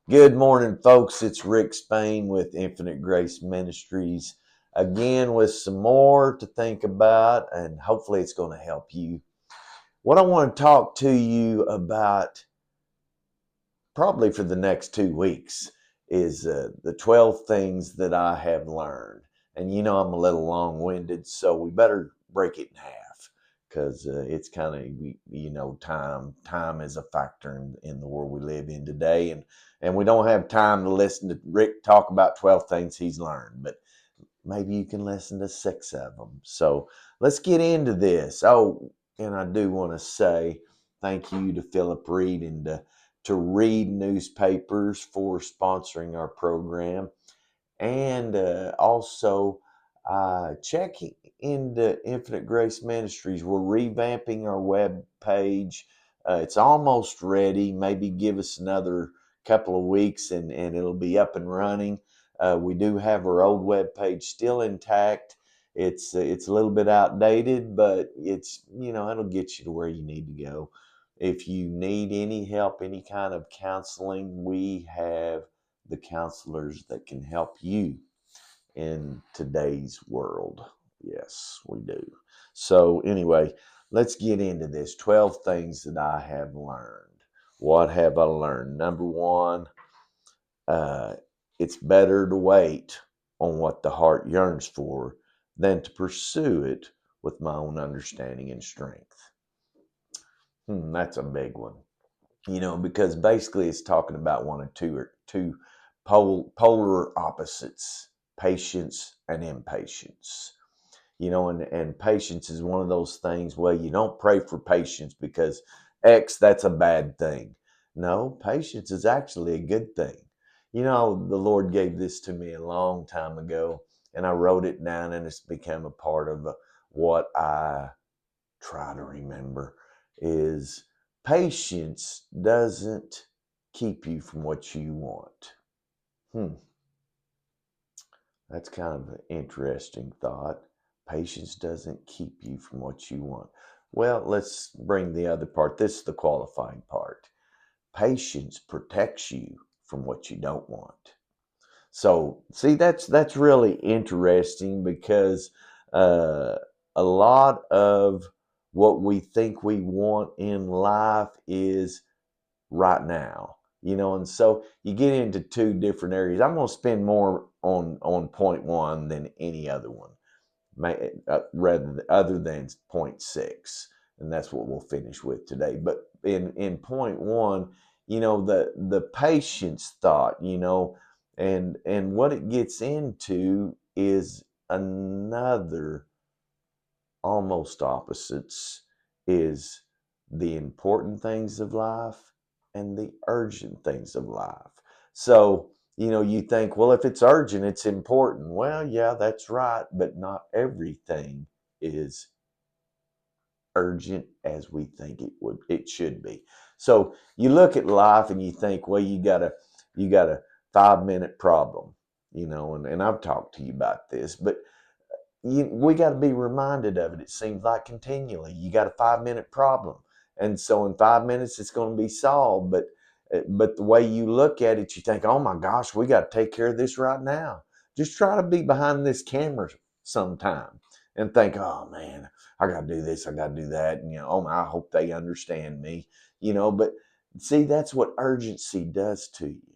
Good morning, folks. It's Rick Spain with Infinite Grace Ministries. Again, with some more to think about, and hopefully it's going to help you. What I want to talk to you about, probably for the next 2 weeks, is the 12 things that I have learned. And I'm a little long winded, so we better break it in half because it's kind of, time is a factor in the world we live in today. And we don't have time to listen to Rick talk about 12 things he's learned, but maybe you can listen to 6 of them. So let's get into this. Oh, and I do want to say thank you to Philip Reed and to Read Newspapers for sponsoring our program. And also check into Infinite Grace Ministries. We're revamping our web page. It's almost ready. Maybe give us another couple of weeks and it'll be up and running. We do have our old web page still intact. It's a little bit outdated, but it'll get you to where you need to go. If you need any help, any kind of counseling, we have the counselors that can help you in today's world. Yes, we do. So, anyway, let's get into this 12 things that I have learned. What have I learned? Number one, uh, it's better to wait on what the heart yearns for than to pursue it with my own understanding and strength. That's a big one. Because basically it's talking about one of two polar opposites, patience and impatience. And patience is one of those things. Well, you don't pray for patience because X, that's a bad thing. No, patience is actually a good thing. The Lord gave this to me a long time ago, and I wrote it down, and it's become a part of what I try to remember is patience doesn't keep you from what you want. Hmm, that's kind of an interesting thought. Patience doesn't keep you from what you want. Well, let's bring the other part. This is the qualifying part. Patience protects you from what you don't want. So, see, that's really interesting because uh, a lot of what we think we want in life is right now, and so you get into two different areas. I'm going to spend more on point one than any other one, rather other than point six, and that's what we'll finish with today. But in point one, the patience thought, and what it gets into is another almost opposites is the important things of life and the urgent things of life. So, you think, well, if it's urgent, it's important. Well, yeah, that's right, but not everything is urgent as we think it should be. So you look at life and you think, well, you got a 5 minute problem, and I've talked to you about this, but we got to be reminded of it. It seems like continually you got a 5 minute problem, and so in 5 minutes it's going to be solved. But the way you look at it, you think, oh my gosh, we got to take care of this right now. Just try to be behind this camera sometime and think, oh man, I got to do this, I got to do that, and oh I hope they understand me, But see, that's what urgency does to you.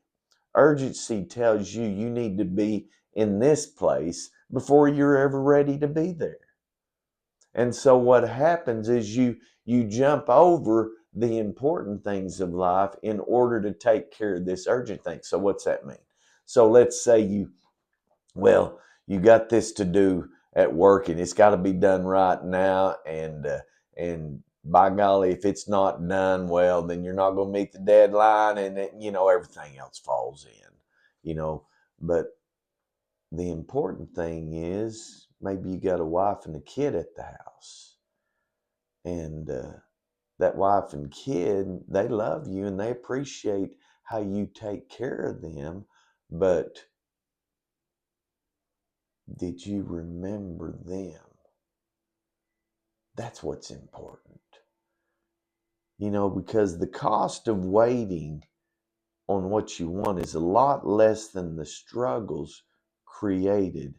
Urgency tells you you need to be in this place before you're ever ready to be there. And so what happens is you jump over the important things of life in order to take care of this urgent thing. So what's that mean? So let's say you got this to do at work and it's got to be done right now, and by golly, if it's not done, well, then you're not going to meet the deadline, and everything else falls in, but the important thing is maybe you got a wife and a kid at the house, and that wife and kid, they love you and they appreciate how you take care of them, but did you remember them? That's what's important. Because the cost of waiting on what you want is a lot less than the struggles created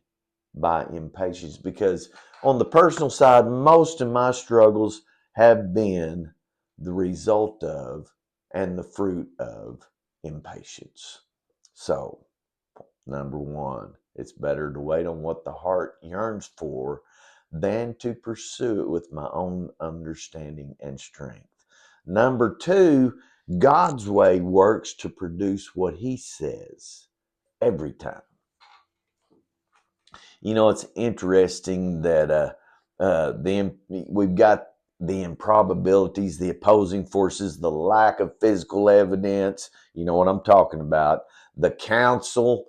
by impatience. Because on the personal side, most of my struggles have been the result of and the fruit of impatience. So, number one, it's better to wait on what the heart yearns for than to pursue it with my own understanding and strength. Number two, God's way works to produce what He says every time. You know, it's interesting that we've got the improbabilities, the opposing forces, the lack of physical evidence. You know what I'm talking about. The counsel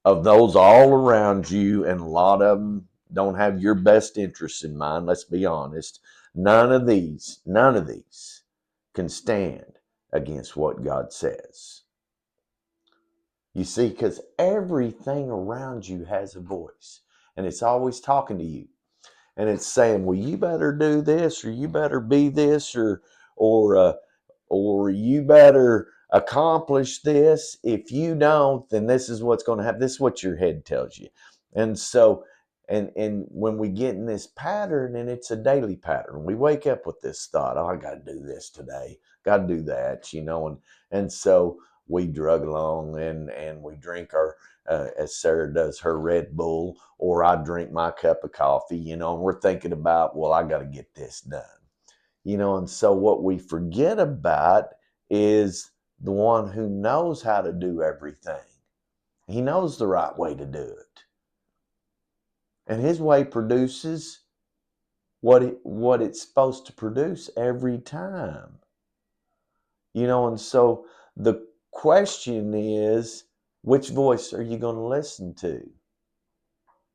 of those all around you, and a lot of them don't have your best interests in mind. Let's be honest. None of these can stand against what God says. You see, because everything around you has a voice, and it's always talking to you, and it's saying, "Well, you better do this, or you better be this, or you better accomplish this. If you don't, then this is what's going to happen." This is what your head tells you, and so, and when we get in this pattern, and it's a daily pattern, we wake up with this thought, "Oh, I got to do this today, got to do that," and so we drug along and we drink our as Sarah does her Red Bull, or I drink my cup of coffee, and we're thinking about, well, I got to get this done. And so what we forget about is the one who knows how to do everything. He knows the right way to do it. And His way produces what it's supposed to produce every time. And so the question is, which voice are you going to listen to?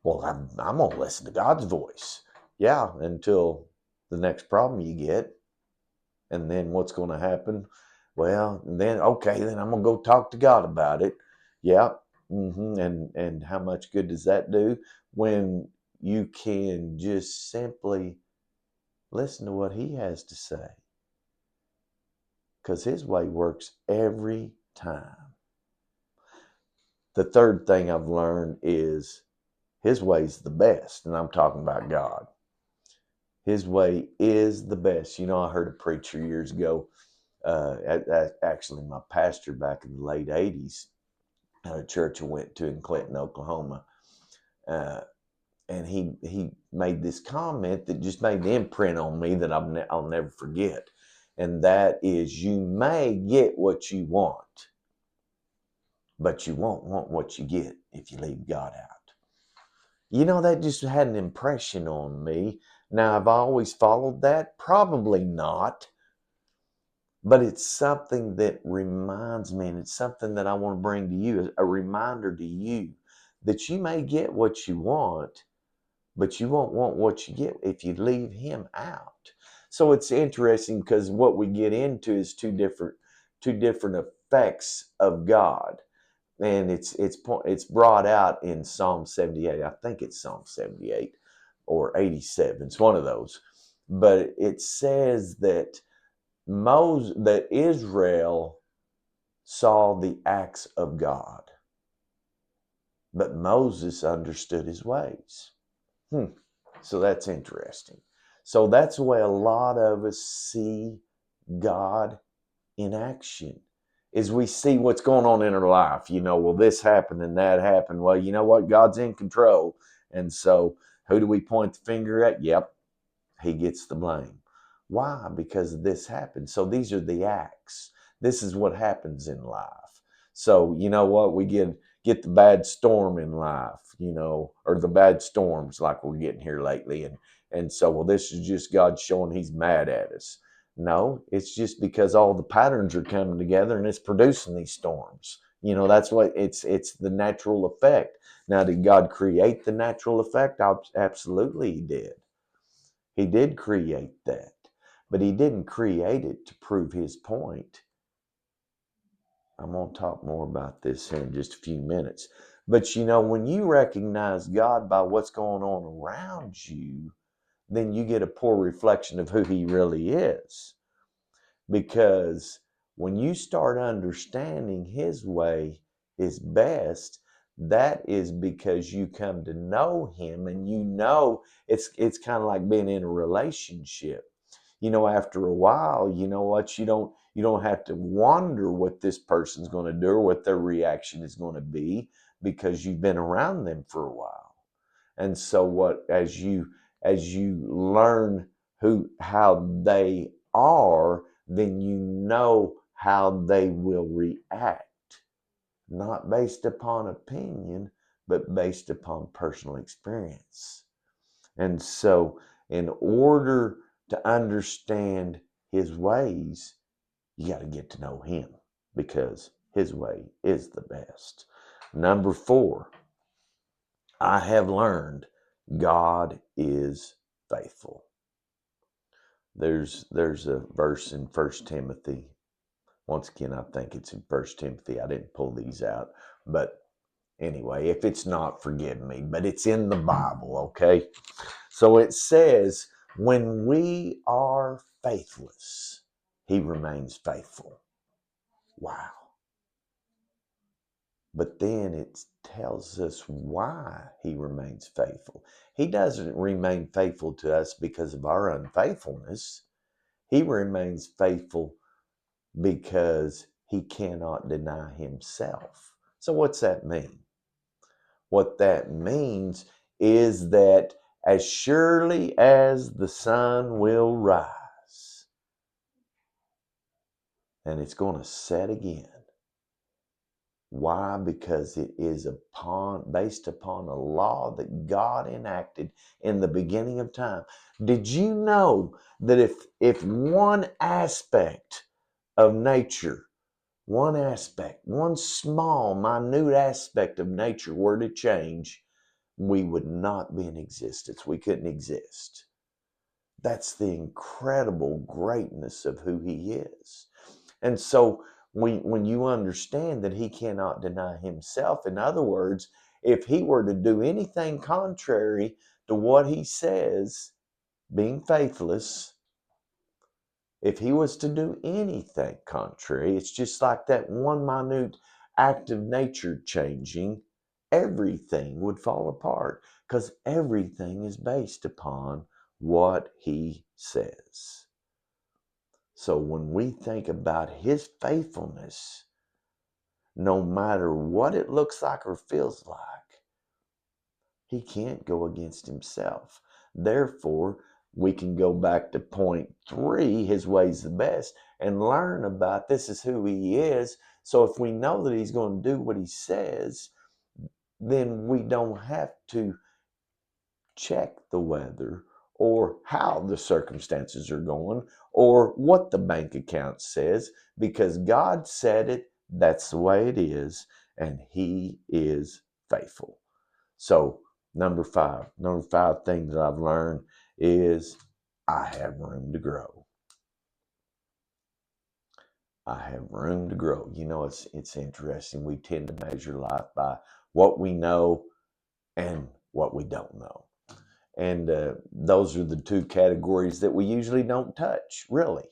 Well, I'm going to listen to God's voice. Yeah, until the next problem you get. And then what's going to happen? Well, then, okay, then I'm going to go talk to God about it. Yeah. And how much good does that do when you can just simply listen to what He has to say? Because His way works every time. The third thing I've learned is His way's the best, and I'm talking about God. His way is the best. I heard a preacher years ago, actually my pastor back in the late 80s, at a church I went to in Clinton, Oklahoma, and he made this comment that just made an imprint on me that I'll never forget. And that is, you may get what you want, but you won't want what you get if you leave God out. That just had an impression on me. Now, have I always followed that? Probably not. But it's something that reminds me, and it's something that I want to bring to you, a reminder to you that you may get what you want, but you won't want what you get if you leave Him out. So it's interesting because what we get into is two different effects of God. And it's brought out in Psalm 78. I think it's Psalm 78 or 87. It's one of those. But it says that Israel saw the acts of God, but Moses understood His ways. So that's interesting. So that's the way a lot of us see God in action. Is we see what's going on in our life. Well, this happened and that happened. Well, you know what? God's in control. And so who do we point the finger at? Yep, He gets the blame. Why? Because this happened. So these are the acts. This is what happens in life. So you know what? We get the bad storm in life, or the bad storms like we're getting here lately. And so, well, this is just God showing He's mad at us. No, it's just because all the patterns are coming together and it's producing these storms. That's what it's the natural effect. Now, did God create the natural effect? Absolutely He did. He did create that, but He didn't create it to prove His point. I'm going to talk more about this here in just a few minutes. But when you recognize God by what's going on around you, then you get a poor reflection of who He really is. Because When you start understanding his way is best, that is because you come to know him, and you know it's kind of like being in a relationship. After a while, you know what, you don't have to wonder what this person's going to do or what their reaction is going to be, because you've been around them for a while. And so as you learn how they are, then you know how they will react, not based upon opinion, but based upon personal experience. And so, in order to understand his ways, you got to get to know him, because his way is the best. Number 4, I have learned God is faithful. There's a verse in 1 Timothy. Once again, I think it's in 1 Timothy. I didn't pull these out, but anyway, if it's not, forgive me, but it's in the Bible, okay? So it says, when we are faithless, he remains faithful. Wow. But then it tells us why he remains faithful. He doesn't remain faithful to us because of our unfaithfulness. He remains faithful because he cannot deny himself. So what's that mean? What that means is that as surely as the sun will rise, and it's going to set again. Why? Because it is based upon a law that God enacted in the beginning of time. Did you know that if one aspect of nature, one small, minute aspect of nature were to change, we would not be in existence. We couldn't exist. That's the incredible greatness of who he is. And so when you understand that he cannot deny himself, in other words, if he were to do anything contrary to what he says, being faithless, if he was to do anything contrary, it's just like that one minute act of nature changing, everything would fall apart, because everything is based upon what he says. So when we think about his faithfulness, no matter what it looks like or feels like, he can't go against himself. Therefore, we can go back to point 3, his way's the best, and learn about this is who he is. So if we know that he's going to do what he says, then we don't have to check the weather or how the circumstances are going or what the bank account says, because God said it, that's the way it is, and he is faithful. So number five thing that I've learned is I have room to grow. I have room to grow. It's interesting. We tend to measure life by what we know and what we don't know. And those are the 2 categories that we usually don't touch, really.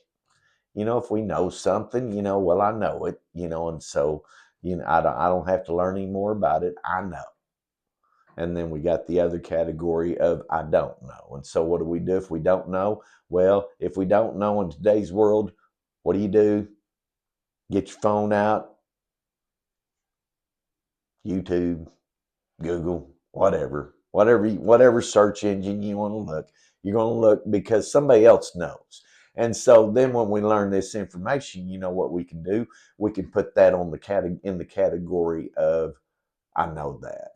If we know something, well, I know it, and so, I don't have to learn any more about it. I know. And then we got the other category of I don't know. And so what do we do if we don't know? Well, if we don't know in today's world, what do? Get your phone out, YouTube, Google, whatever search engine you want to look, you're going to look because somebody else knows. And so then when we learn this information, you know what we can do? We can put that in the category of I know that.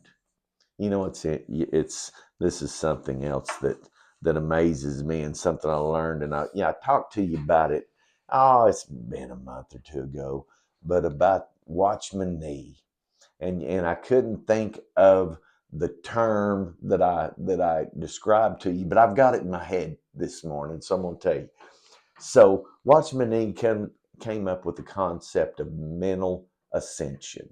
This is something else that amazes me, and something I learned, and I talked to you about it. Oh, it's been a month or 2 ago, but about Watchman Nee. And I couldn't think of the term that I described to you, but I've got it in my head this morning, so I'm going to tell you. So Watchman Nee came up with the concept of mental ascension,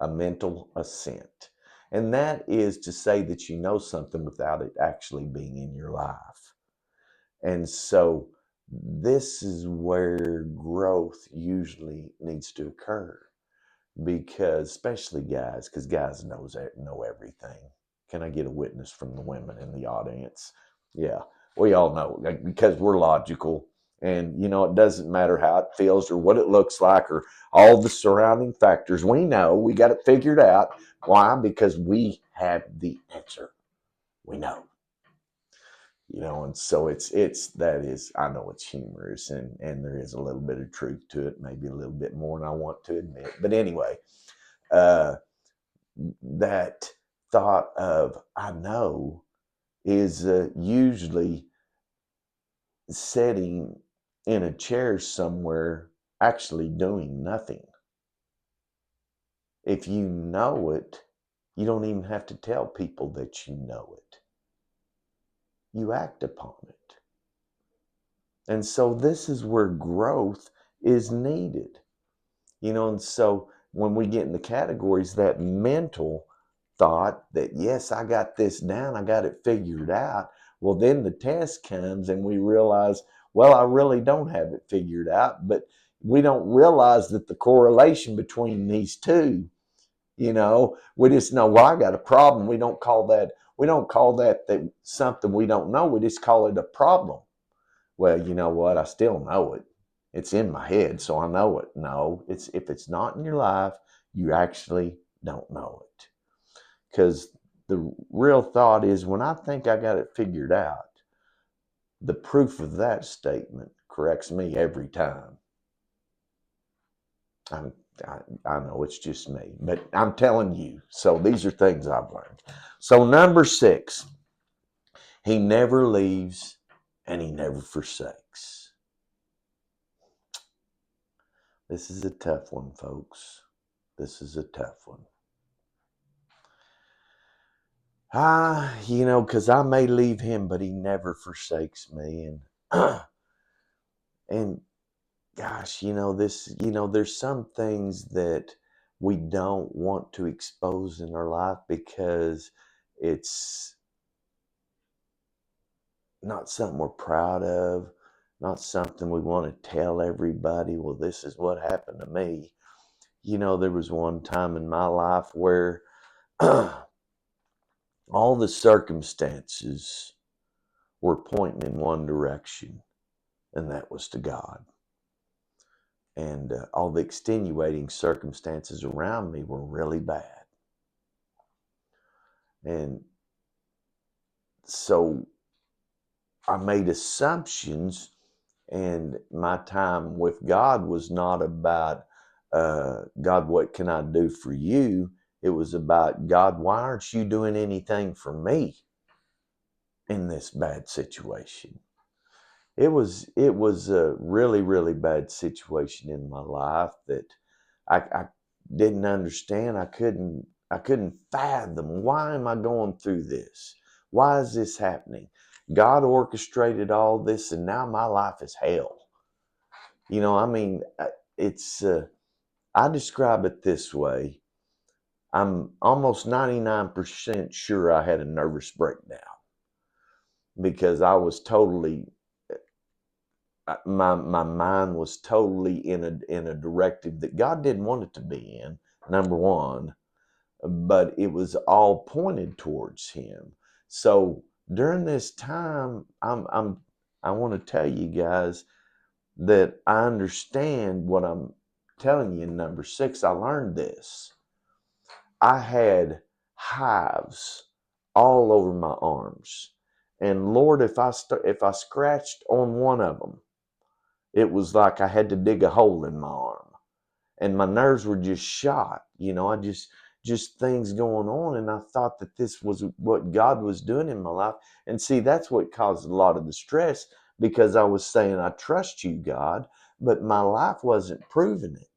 a mental assent. And that is to say that you know something without it actually being in your life. And so this is where growth usually needs to occur, because especially guys, because guys know everything. Can I get a witness from the women in the audience? Yeah, we all know, like, because we're logical, and it doesn't matter how it feels or what it looks like or all the surrounding factors. We know, we got it figured out. Why? Because we have the answer. We know. And so I know it's humorous, and there is a little bit of truth to it, maybe a little bit more than I want to admit. But anyway, uh, that thought of I know is usually sitting in a chair somewhere, actually doing nothing. If you know it, you don't even have to tell people that you know it. You act upon it. And so this is where growth is needed. And so when we get in the categories, that mental thought that, yes, I got this down, I got it figured out. Well, then the test comes and we realize, well, I really don't have it figured out, but we don't realize that the correlation between these two, we just know, well, I got a problem. We don't call that something we don't know. We just call it a problem. Well, you know what? I still know it. It's in my head, so I know it. No, if it's not in your life, you actually don't know it. Because the real thought is, when I think I got it figured out, the proof of that statement corrects me every time. I know it's just me, but I'm telling you. So these are things I've learned. So number 6, he never leaves and he never forsakes. This is a tough one, folks. This is a tough one. Because I may leave him, but he never forsakes me. And and gosh, there's some things that we don't want to expose in our life because it's not something we're proud of, not something we want to tell everybody. Well, this is what happened to me. There was one time in my life where all the circumstances were pointing in one direction, and that was to God. And all the extenuating circumstances around me were really bad. And so I made assumptions, and my time with God was not about, God, what can I do for you? It was about, God, why aren't you doing anything for me in this bad situation? It was a really, really bad situation in my life that I didn't understand. I couldn't fathom, why am I going through this? Why is this happening? God orchestrated all this, and now my life is hell. It's I describe it this way. I'm almost 99% sure I had a nervous breakdown because I was totally my mind was totally in a directive that God didn't want it to be in, number one, but it was all pointed towards him. So during this time, I want to tell you guys that I understand what I'm telling you in number 6. I learned this. I had hives all over my arms, and Lord, if I scratched on one of them, it was like I had to dig a hole in my arm, and my nerves were just shot. I just things going on, and I thought that this was what God was doing in my life. And see, that's what caused a lot of the stress, because I was saying, I trust you, God, but my life wasn't proving it.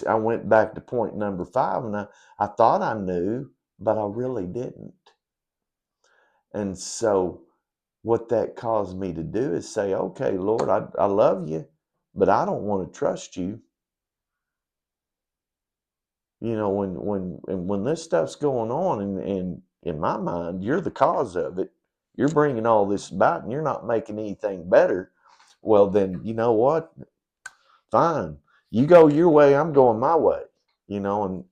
I went back to point number 5, and I thought I knew, but I really didn't. And so what that caused me to do is say, okay, Lord, I love you, but I don't want to trust you. When this stuff's going on, and in my mind, you're the cause of it. You're bringing all this about and you're not making anything better. Well, then, you know what? Fine. You go your way, I'm going my way. And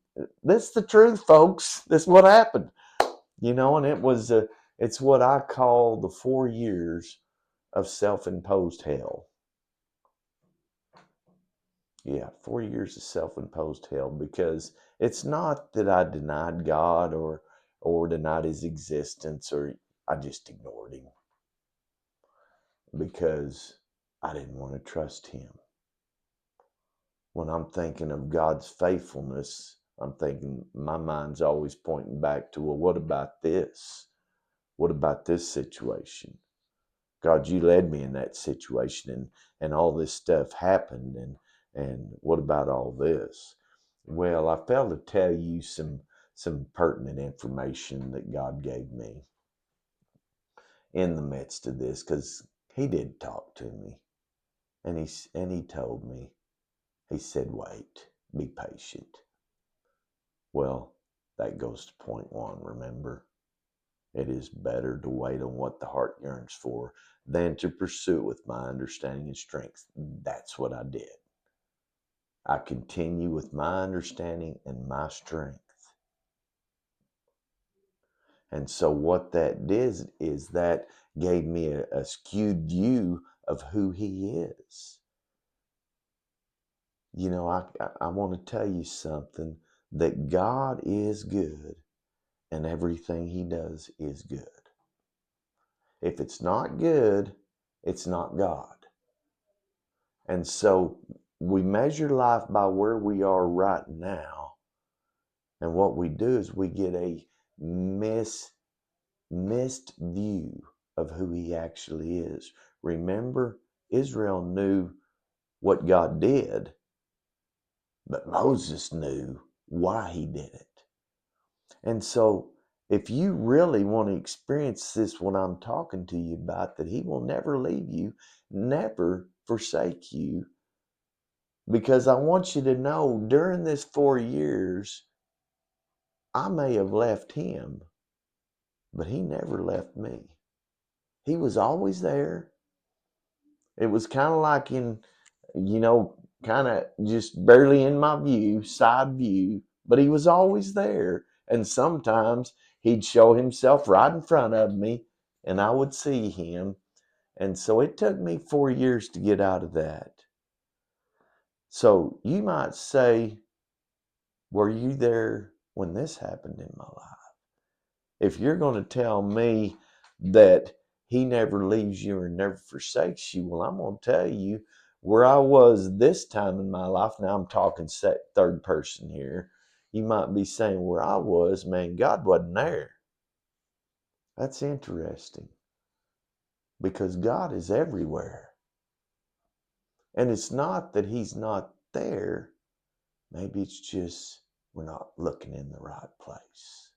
this is the truth, folks. This is what happened. And it's what I call the 4 years of self-imposed hell. Yeah, 4 years of self-imposed hell, because it's not that I denied God or denied his existence, or I just ignored him because I didn't want to trust him. When I'm thinking of God's faithfulness, I'm thinking, my mind's always pointing back to, well, what about this? What about this situation? God, you led me in that situation, and all this stuff happened, and what about all this? Well, I failed to tell you some pertinent information that God gave me in the midst of this, because he did talk to me, and he told me, he said, wait, be patient. Well, that goes to point one, remember? It is better to wait on what the heart yearns for than to pursue with my understanding and strength. That's what I did. I continue with my understanding and my strength. And so what that did is that gave me a skewed view of who he is. I want to tell you something, that God is good and everything he does is good. If it's not good, it's not God. And so we measure life by where we are right now. And what we do is we get a missed view of who he actually is. Remember, Israel knew what God did, but Moses knew why he did it. And so if you really want to experience this, what I'm talking to you about, that he will never leave you, never forsake you, because I want you to know, during this 4 years, I may have left him, but he never left me. He was always there. It was kind of like kind of just barely in my view, side view, but he was always there. And sometimes he'd show himself right in front of me and I would see him. And so it took me 4 years to get out of that. So you might say, were you there when this happened in my life? If you're going to tell me that he never leaves you or never forsakes you, well, I'm going to tell you where I was this time in my life. Now I'm talking third person here. You might be saying, where I was, man, God wasn't there. That's interesting, because God is everywhere. And it's not that he's not there. Maybe it's just we're not looking in the right place,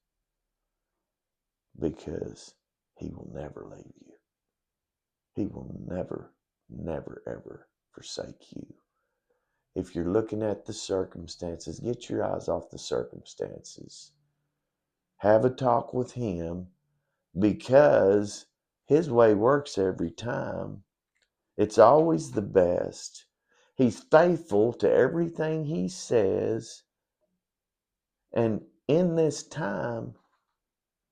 because he will never leave you. He will never, never, ever forsake you. If you're looking at the circumstances, get your eyes off the circumstances. Have a talk with him, because his way works every time. It's always the best. He's faithful to everything he says. And in this time,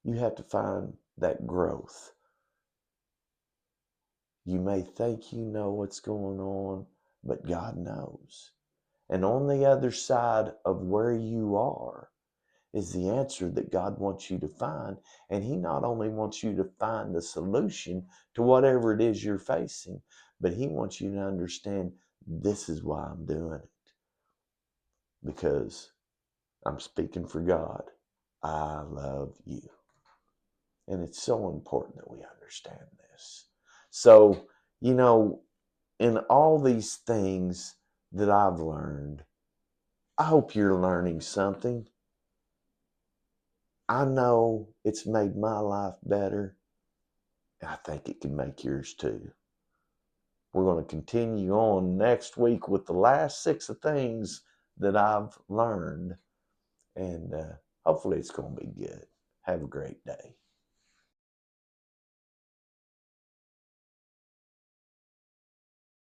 you have to find that growth. You may think you know what's going on, but God knows. And on the other side of where you are is the answer that God wants you to find. And he not only wants you to find the solution to whatever it is you're facing, but he wants you to understand, this is why I'm doing it. Because I'm speaking for God. I love you. And it's so important that we understand this. So, in all these things that I've learned, I hope you're learning something. I know it's made my life better. I think it can make yours too. We're going to continue on next week with the last 6 of things that I've learned. And hopefully it's going to be good. Have a great day.